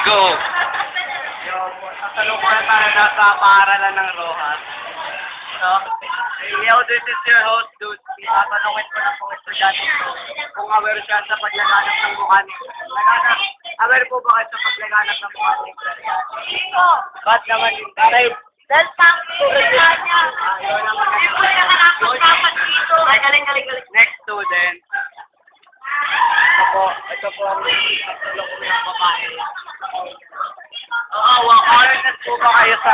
Go! Kasalukuyan tayo nasa paaralan ng Rojas. So, yo, this is your host, dude. Tatanungin ko na po estudyante ko kung aware siya sa paglaganap ng mukha ni aware po ba kayo sa paglaganap ng mukha ni Ba't naman yung dahil? Dahil po niya. Yun naman Siyempre, nakakapag dito. Ay, galing. Next student. Ito po ang kasalukuyang babae. Oo, awareness po ba kayo sa...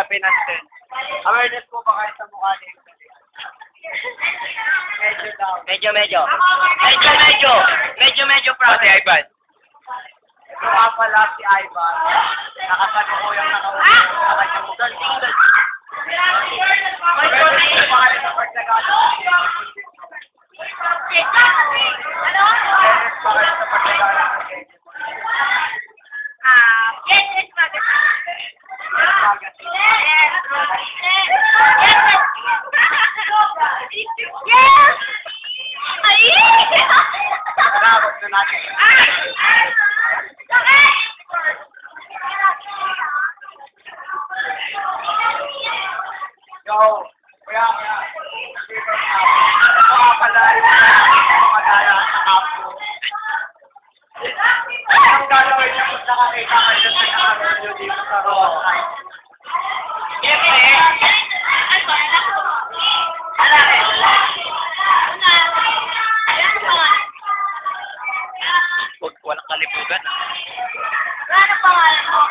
Pinansin. Awareness po ba kayo sa mukha ni Medyo daw. Medyo, Pati Ivan. Ito nga pala si Ivan. Nakasalukuyang nakausap sa kanyang ugal. Awareness po ba kayo sa paglaganap? Awareness po kayo sa paglaganap? Yes, Bravo, doon natin. Yo, kaya. Ito nga pala yung magala sa kapo. Ang gagawin niyo kung nakakita kayo sa nakakita nyo dito sa Rojas. Walang kalibugan. Ano pangalan mo?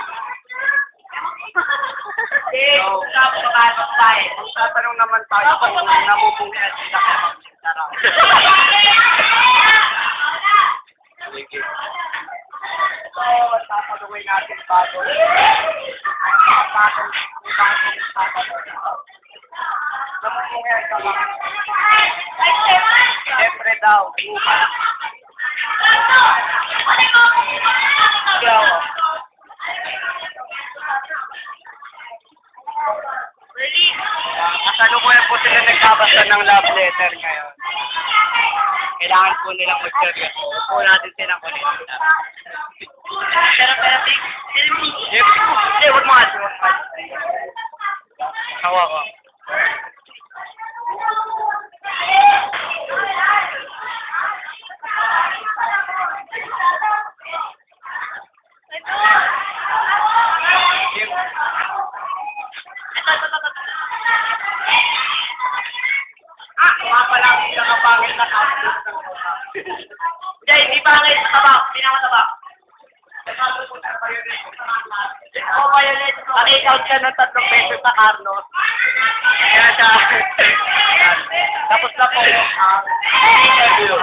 Tatanong naman tayo kung namumungyan sila kaya magsintarang. Sige. So, tatanungin natin bago. Bagong tatanong. Namumungyan ka ba? Siyempre daw. Ikaw. Kasalukuyan po sila nagbabasa ng love letter ngayon. Kailangan po nilang mag-seryoso. Po natin silang kunin. Hindi, huwag mga ito. Hawa ko. Mga pala ang pinakapangit na outfit ng mukha. Hindi pangit. Taba. Pinakataba. Oh, Violet. Nakikout ka ng 3 beses sa Carlos. Kaya siya. Tapos na po ang interview.